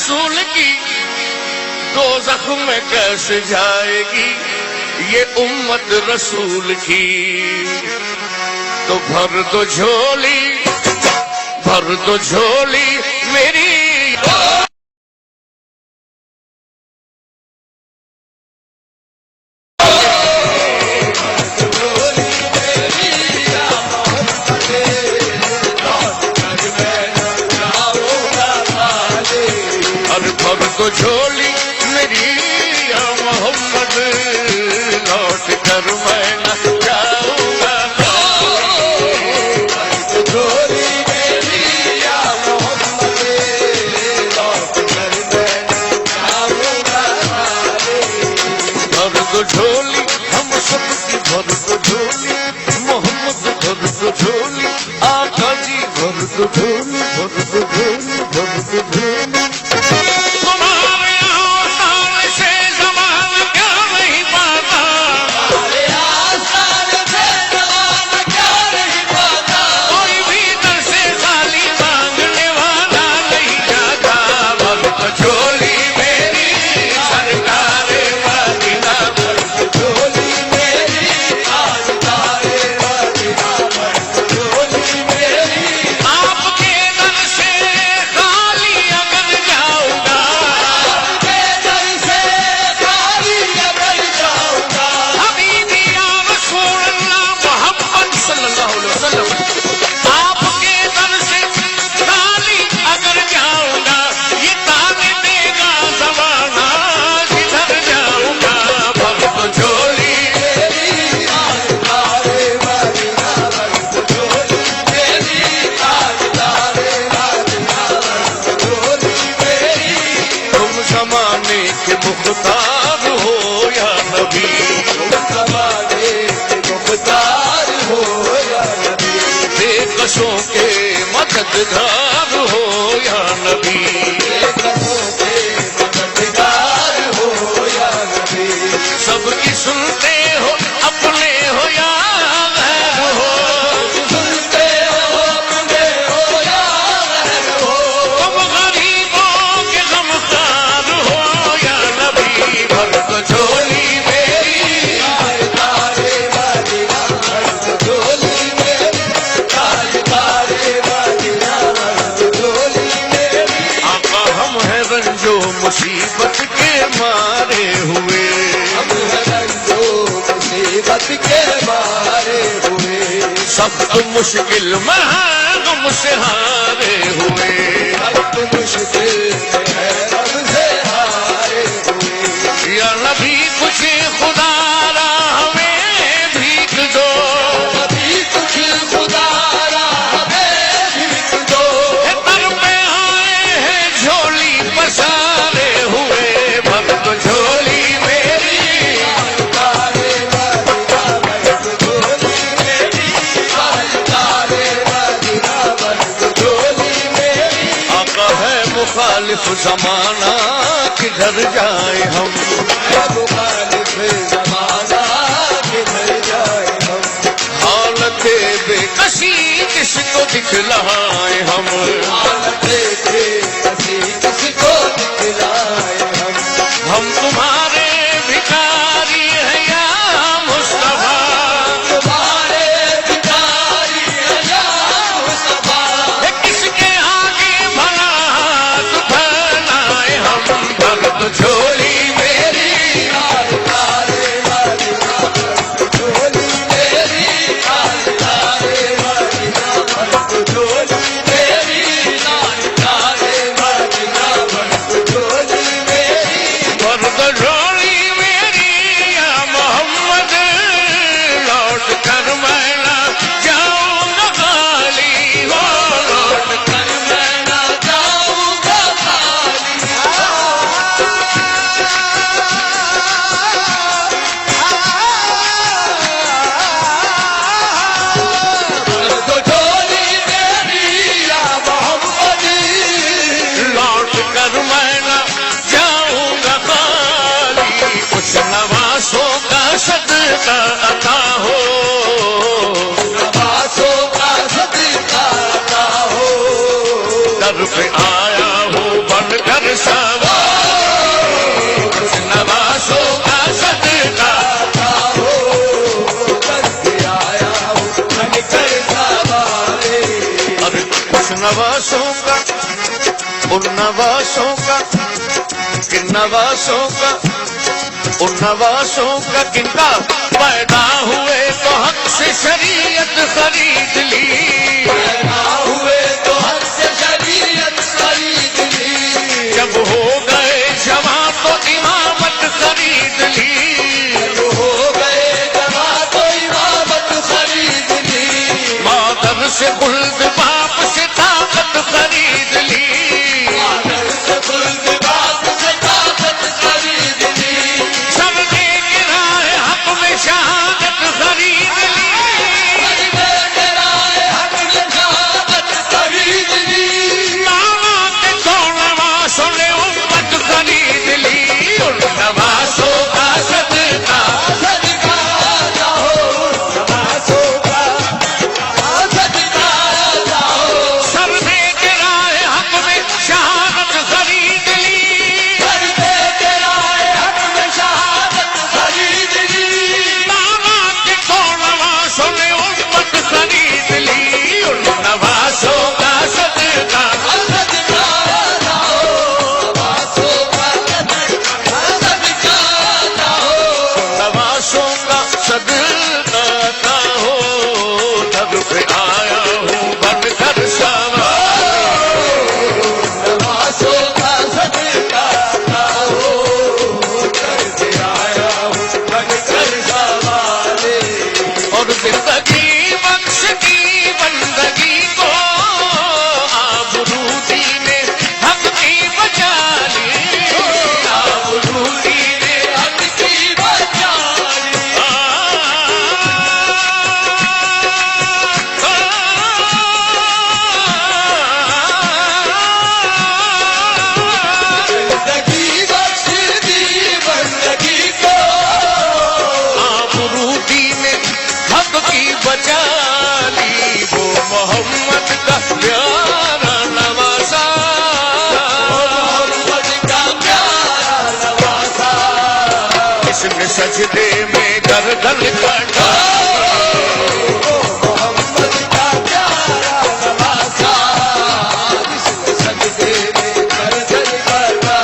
رسول کی دوزخ میں کیسے جائے گی یہ امت رسول کی؟ تو بھر دو جھولی میری جھولی میری یا محمد لوٹ کر میں نہ جاؤں گا جھولی میری یا محمد لوٹ کر میں نہ جاؤں گا بھر دو جھولی ہم سب کی بھر دو جھولی محمد بھر دو جھولی آقا جی بھر دو جھولی بھر دو جھولی بھر دو جھولی مختار ہو یا نبی زمانے کے مختار ہو یا نبی بے کسوں کے مددگار ہو یا نبی بے کسوں کے مددگار ہو یا نبی سب کی سنتے ہو اپنے ہو یا غیر ہو سنتے ہو اپنے ہو یا غیر ہو تم غریبوں کے غمخوار ہو بھر دو جھولی میری تارے مدینہ بھر دو جھولی میری تارے مدینہ بھر دو جھولی میری آقا ہم ہیں رنجو مصیبت کے مارے ہوئے ہم ہیں رنجو مصیبت کے مارے ہوئے سخت مشکل میں غم سے ہارے ہوئے سخت مشکل میں غم سے ہارے ہوئے یا نبی کچھ خدا را ہمیں بھیک دو نبی کچھ خدا را ہمیں بھیک دو در پہ آئے ہیں جھولی پسارے ہوئے بھر دو جھولی میری تارے مدینہ بھر دو جھولی میری تارے مدینہ بھر دو جھولی میری آقا ہے مخالف زمانہ کدھر جائے ہم مخالف زمانہ کدھر جائے ہم حالت بے کسی کس کو دکھلائے ہم حالت بے کسی کس کو دکھلائے ہم تمہارے بھکاری ہیں یا مصطفیٰ تمہارے بھکاری ہیں یا مصطفیٰ کس کے آگے بھلا ہاتھ پھیلائے ہم بھر دو جھولی میری تارے مدینہ بھر دو جھولی میری تارے مدینہ بھر دو جھولی میری تارے سواری خوش نوازوں کا صدقہ خوش نوازوں کا ان نوازوں کا کن نوازوں کا ان نوازوں کا کن کا پیدا ہوئے تو حق سے شریعت خرید لی پیدا ہوئے تو حق سے شریعت خرید لی جب ہو گئے جوان تو امامت خرید لی جب ہو گئے جوان تو امامت خرید لی مادر سے خلد باپ سے طاقت خرید لی مادر سے خلد باپ سے طاقت خرید لی سب نے گرائے حق میں شہادت خرید لی سب نے گرائے حق میں شہادت خرید لی ماما کے تو نوازوں نے امت خرید لی ان نوازوں کا صدقہ صدقہ لاؤ نوازوں کا صدقہ لاؤ سب نے گرائے حق میں شہادت خرید لی سب نے گرائے حق میں شہادت خرید لی ماما کے تو نوازوں نے امت خرید لی ان نوازوں کا صدقہ صدقہ لاؤ نوازوں کا صدقہ لاؤ نوازوں کا صدقہ ہو تب پہ آیا ہوں بن کر سوار نوازوں کا صدقہ ہو تب پہ آیا ہوں بن کر سوار اور زندگی بخش دی بندگی کو آبرودی نے حق کی بچا لی آبرودی نے حق کی بچا لی زندگی بخش دی بندگی کو آبرودی نے حق کی بچا لی وہ محمد کا پیارا نوازا محمد کا پیارا نوازا اس نے سجدے میں گردن کاٹا محمد کا پیارا نوازا اس نے سجدے میں گردن کاٹا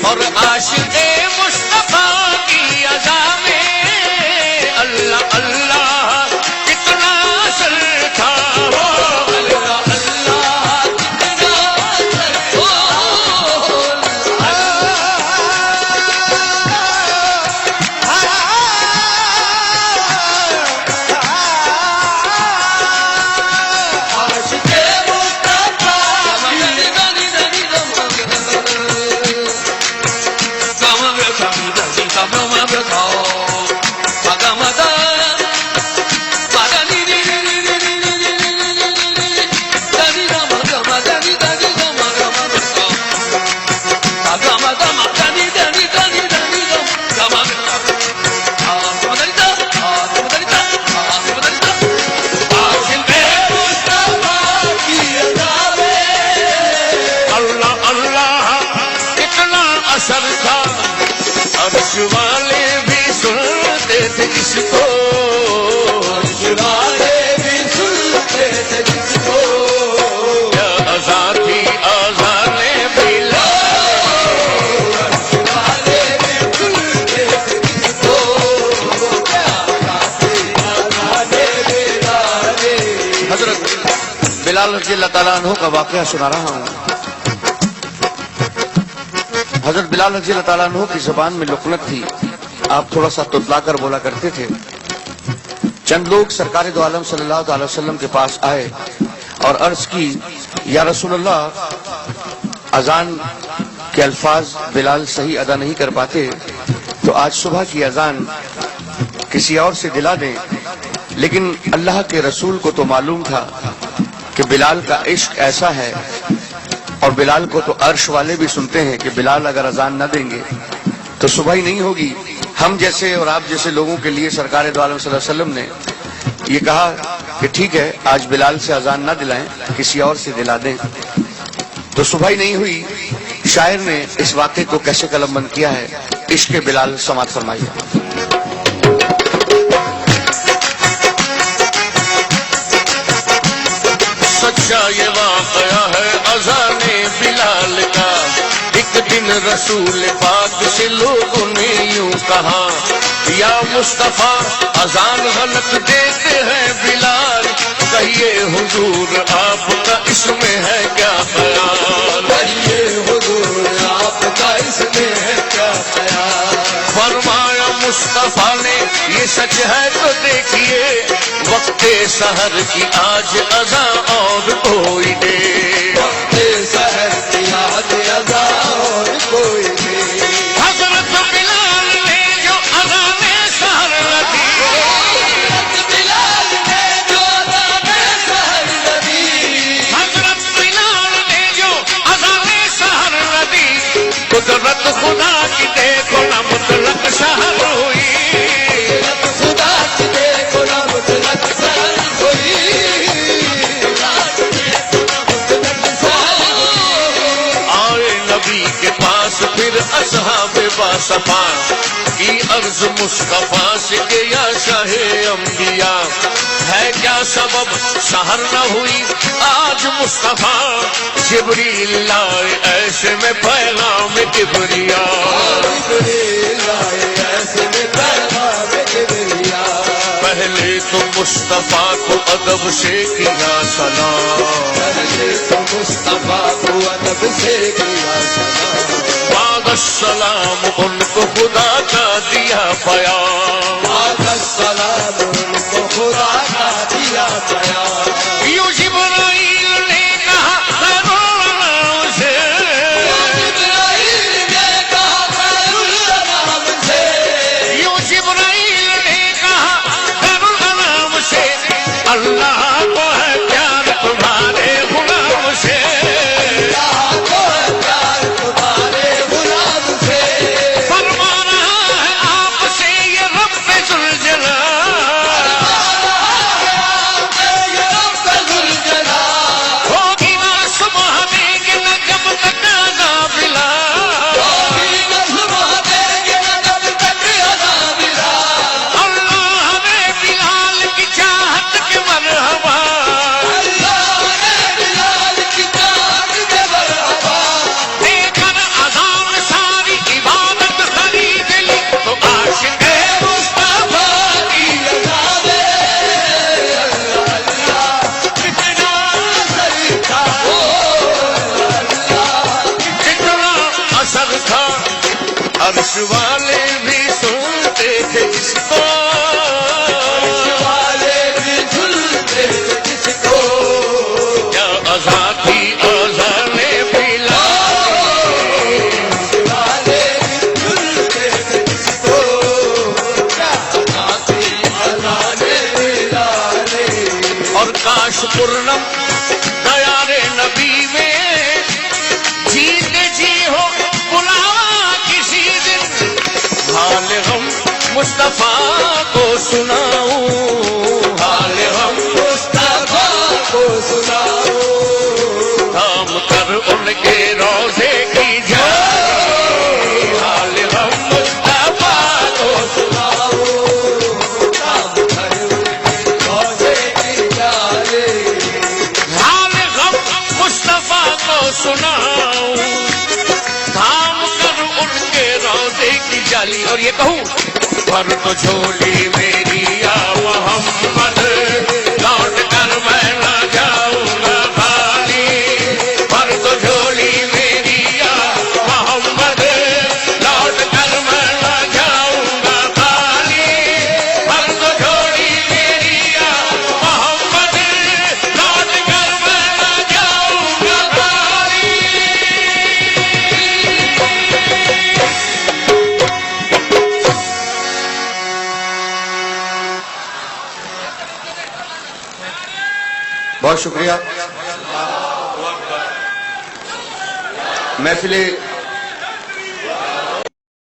اور عاشق مصطفیٰ کی ادا میں اللہ اللہ کتنا اثر تھا اللہ اللہ کتنا اثر تھا عاشق اثر تھا عرش والے بھی سنتے تھے جس کو عرش والے بھی سنتے تھے جس کو کیا اذان تھی اذان بلال عرش والے بھی سنتے تھے جس کو کیا اذان تھی اذان بلال. حضرت بلال رضی اللہ تعالیٰ عنہ کا واقعہ سنا رہا ہوں. حضرت بلال رضی اللہ تعالیٰ عنہ کی زبان میں لکنت تھی. آپ تھوڑا سا تتلا کر بولا کرتے تھے. چند لوگ سرکار دو عالم صلی اللہ تعالی وسلم کے پاس آئے اور عرض کی یا رسول اللہ اذان کے الفاظ بلال صحیح ادا نہیں کر پاتے تو آج صبح کی اذان کسی اور سے دلا دیں. لیکن اللہ کے رسول کو تو معلوم تھا کہ بلال کا عشق ایسا ہے اور بلال کو تو عرش والے بھی سنتے ہیں کہ بلال اگر اذان نہ دیں گے تو صبح ہی نہیں ہوگی. ہم جیسے اور آپ جیسے لوگوں کے لیے سرکار دو عالم صلی اللہ علیہ وسلم نے یہ کہا کہ ٹھیک ہے آج بلال سے اذان نہ دلائیں کسی اور سے دلا دیں. تو صبح ہی نہیں ہوئی، شاعر نے اس واقعے کو کیسے قلم بند کیا ہے، عشق بلال سماعت فرمائیے۔ سچا یہ واقعہ ہے اذان بلال کا، ایک دن رسول پاک سے لوگوں نے یوں کہا، یا مصطفیٰ اذان غلط دیتے ہیں بلال، کہیے حضور آپ کا اس میں ہے کیا خیال، کہیے حضور آپ کا اس میں ہے کیا خیال۔ فرمایا مصطفیٰ نے یہ سچ ہے تو دیکھیے، وقت سحر کی آج اذان اور کوئی دے، وقت سحر کی آج اذان اور کوئی دے۔ حضرت بلال نے جو اذان سحر لگی، حضرت بلال نے جو اذان سحر لگی، حضرت بلال نے جو اذان سحر لگی، قدرت خدا کی دیکھو نہ مطلق شہر ہوئی، خدا کی دیکھو نہ مطلق شہر ہوئی، آئے نبی کے پاس پھر اصحاب باصفا کی عرض مصطفیٰ سے کہ یا شاہ انبیاء، ہے کیا سبب سحر نہ ہوئی آج مصطفیٰ، جبریل لائے ایسے میں پیغام کبریاء، جبریل لائے ایسے میں پیغام کبریاء، پہلے تو مصطفیٰ کو ادب سے کیا سلام، پہلے تو مصطفیٰ کو ادب سے کیا سلام، بعد السلام ان کو خدا کا دیا پیام، بعد السلام ان کو خدا کا دیا پیام، یوں جبرائیل نے کہا خیر الانام سے، جبرائیل نے کہا خیر الانام سے، یوں جبرائیل نے کہا خیر الانام سے، اللہ کو ہے پیار تمہارے غلام سے، اللہ کو ہے پیار تمہارے غلام سے، فرما رہا ہے آپ سے یہ رب ذوالجلال، ہوگی نہ صبح دیں گے نہ جب تک عذاب بلال، ہوگی نہ صبح دیں گے نہ جب تک عذاب بلال، اللہ نے بلال کی چاہت کے مرحبا، اللہ نے بلال کی چاہت کے مرحبا، دے کر اذان ساری عبادت خرید لی، تو عاشق مصطفیٰ کی اذان کتنا اثر تھا، جتنا اثر تھا عرش والے بھی سنتے تھے جس کو، عرش والے بھی سنتے تھے جس کو، کیا اذان تھی اذان بلال، عرش والے بھی سنتے تھے جس کو، کیا اذان تھی اذان بلال، اور کاش پورنم دیار نبی میں جیتے جی ہو بلاوا کسی دن، حال غم مصطفیٰ کو سناؤں، حال غم مصطفیٰ کو سناؤں، تھام کر ان کے روزے کی جھالی، حال غم مصطفیٰ کو سناؤں، تھام کر ان کے روزے کی جھالی، حال غم مصطفیٰ کو سناؤں، تھام کر ان کے روزے کی جالی، اور یہ کہوں بھر تو جھولی میری یا محمد، لوٹ کر میں نہ جاؤں گا خالی، بھر تو جھولی میری یا محمد، لوٹ کر میں نہ جاؤں گا خالی، بھر تو جھولی میری یا محمد، لوٹ کر میں نہ جاؤں گا خالی۔ بہت شکریہ۔ محفل